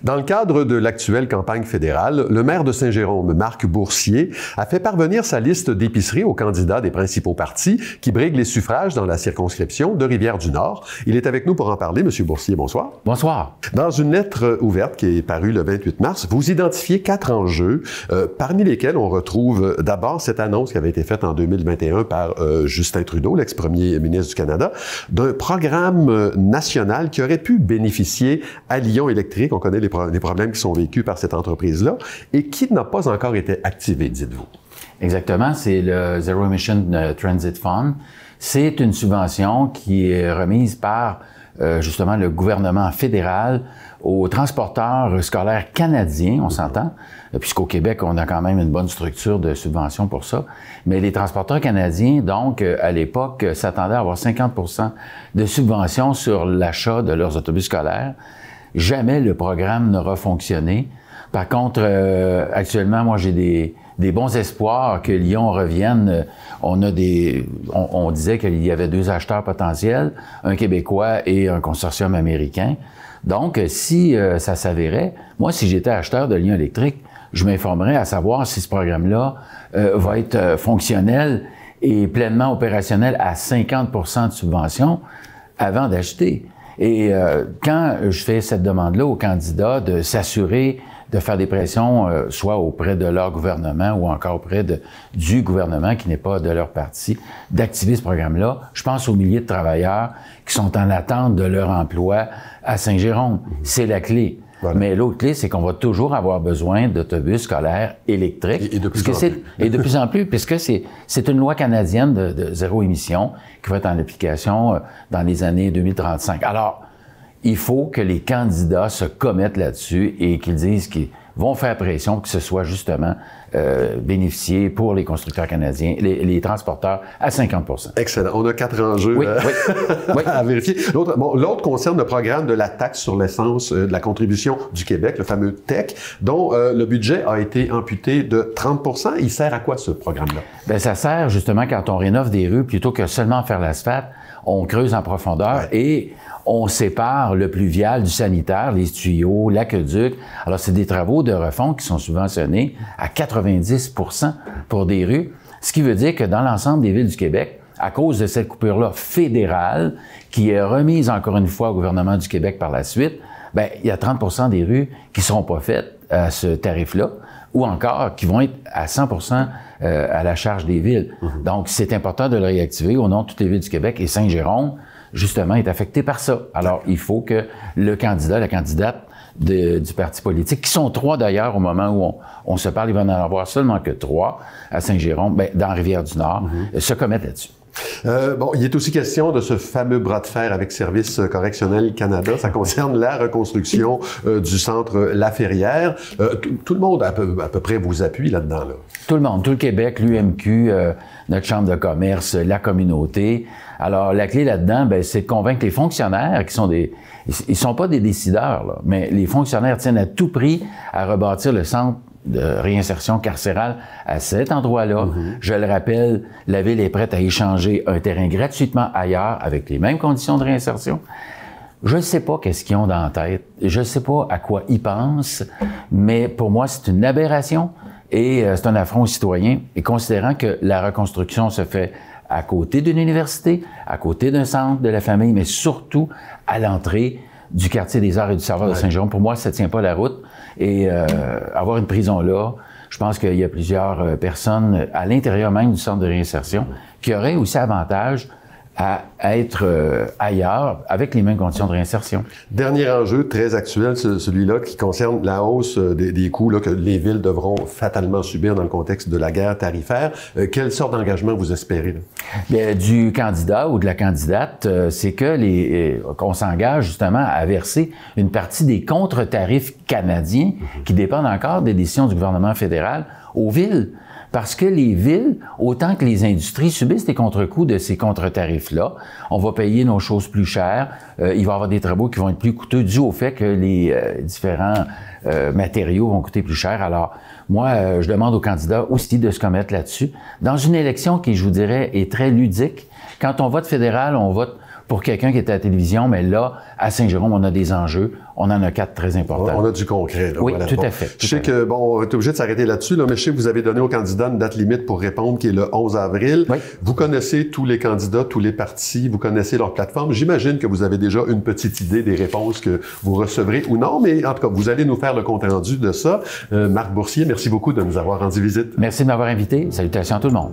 Dans le cadre de l'actuelle campagne fédérale, le maire de Saint-Jérôme, Marc Boursier, a fait parvenir sa liste d'épiceries aux candidats des principaux partis qui briguent les suffrages dans la circonscription de Rivière-du-Nord. Il est avec nous pour en parler. Monsieur Boursier, bonsoir. Bonsoir. Dans une lettre ouverte qui est parue le 28 mars, vous identifiez 4 enjeux, parmi lesquels on retrouve d'abord cette annonce qui avait été faite en 2021 par Justin Trudeau, l'ex-premier ministre du Canada, d'un programme national qui aurait pu bénéficier à Lion Électrique. On connaît les problèmes qui sont vécus par cette entreprise-là et qui n'a pas encore été activé, dites-vous. Exactement, c'est le Zero Emission Transit Fund. C'est une subvention qui est remise par justement le gouvernement fédéral aux transporteurs scolaires canadiens, on s'entend, puisqu'au Québec, on a quand même une bonne structure de subvention pour ça. Mais les transporteurs canadiens, donc, à l'époque, s'attendaient à avoir 50% de subvention sur l'achat de leurs autobus scolaires. Jamais le programme n'aura fonctionné. Par contre, actuellement, moi, j'ai des bons espoirs que Lyon revienne. On disait qu'il y avait 2 acheteurs potentiels, un Québécois et un consortium américain. Donc, si ça s'avérait, moi, si j'étais acheteur de Lion Électrique, je m'informerais à savoir si ce programme-là va être fonctionnel et pleinement opérationnel à 50% de subvention avant d'acheter. Et quand je fais cette demande-là aux candidats de s'assurer de faire des pressions, soit auprès de leur gouvernement ou encore auprès du gouvernement qui n'est pas de leur parti, d'activer ce programme-là. Je pense aux milliers de travailleurs qui sont en attente de leur emploi à Saint-Jérôme. C'est la clé. Voilà. Mais l'autre clé, c'est qu'on va toujours avoir besoin d'autobus scolaires électriques. Et de plus en plus. Et de plus en plus, puisque c'est une loi canadienne de zéro émission qui va être en application dans les années 2035. Alors, il faut que les candidats se commettent là-dessus et qu'ils disent qu'ils vont faire pression que ce soit justement bénéficié pour les constructeurs canadiens, les transporteurs à 50%. Excellent. On a 4 enjeux oui. à vérifier. L'autre concerne le programme de la taxe sur l'essence de la contribution du Québec, le fameux TEC, dont le budget a été amputé de 30%. Il sert à quoi ce programme-là? Bien, ça sert justement quand on rénove des rues, plutôt que seulement faire l'asphalte, on creuse en profondeur et on sépare le pluvial du sanitaire, les tuyaux, l'aqueduc. Alors, c'est des travaux de refonte qui sont subventionnés à 90% pour des rues, ce qui veut dire que dans l'ensemble des villes du Québec, à cause de cette coupure-là fédérale, qui est remise encore une fois au gouvernement du Québec par la suite, bien, il y a 30% des rues qui ne seront pas faites à ce tarif-là, ou encore qui vont être à 100% à la charge des villes. Donc, c'est important de le réactiver au nom de toutes les villes du Québec, et Saint-Jérôme, justement, est affecté par ça. Alors, il faut que le candidat, la candidate du parti politique, qui sont 3 d'ailleurs au moment où on se parle, il va en avoir seulement que 3 à Saint-Jérôme, dans Rivière-du-Nord, se commettent là-dessus. Il est aussi question de ce fameux bras de fer avec Service correctionnel Canada. Ça concerne la reconstruction du centre La Ferrière. Tout le monde à peu près vous appuie là-dedans, là. Tout le monde, tout le Québec, l'UMQ, notre chambre de commerce, la communauté. Alors, la clé là-dedans, c'est de convaincre les fonctionnaires qui sont ils sont pas des décideurs, là, mais les fonctionnaires tiennent à tout prix à rebâtir le centre de réinsertion carcérale à cet endroit-là. Je le rappelle, la Ville est prête à échanger un terrain gratuitement ailleurs avec les mêmes conditions de réinsertion. Je ne sais pas qu'est-ce qu'ils ont dans la tête, je ne sais pas à quoi ils pensent, mais pour moi, c'est une aberration et c'est un affront aux citoyens. Et considérant que la reconstruction se fait à côté d'une université, à côté d'un centre de la famille, mais surtout à l'entrée du quartier des Arts et du Savoir de Saint-Jérôme, pour moi, ça ne tient pas la route. Et avoir une prison là, je pense qu'il y a plusieurs personnes à l'intérieur même du centre de réinsertion qui auraient aussi avantage à être ailleurs avec les mêmes conditions de réinsertion. Dernier enjeu très actuel, celui-là qui concerne la hausse des coûts là, que les villes devront fatalement subir dans le contexte de la guerre tarifaire. Quelle sorte d'engagement vous espérez, là? Bien, du candidat ou de la candidate, c'est que qu'on s'engage justement à verser une partie des contre-tarifs canadiens qui dépendent encore des décisions du gouvernement fédéral aux villes. Parce que les villes, autant que les industries, subissent les contre-coups de ces contre-tarifs-là. On va payer nos choses plus chères. Il va y avoir des travaux qui vont être plus coûteux dû au fait que les différents matériaux vont coûter plus cher. Alors, moi, je demande aux candidats aussi de se commettre là-dessus. Dans une élection qui, je vous dirais, est très ludique, quand on vote fédéral, on vote pour quelqu'un qui était à la télévision, mais là, à Saint-Jérôme, on a des enjeux. On en a 4 très importants. On a du concret. Là, oui, voilà. tout à fait. Je sais que, bon, on est obligé de s'arrêter là-dessus, là, mais je sais que vous avez donné aux candidats une date limite pour répondre, qui est le 11 avril. Oui. Vous connaissez tous les candidats, tous les partis, vous connaissez leur plateforme. J'imagine que vous avez déjà une petite idée des réponses que vous recevrez ou non, mais en tout cas, vous allez nous faire le compte-rendu de ça. Marc Boursier, merci beaucoup de nous avoir rendu visite. Merci de m'avoir invité. Salutations à tout le monde.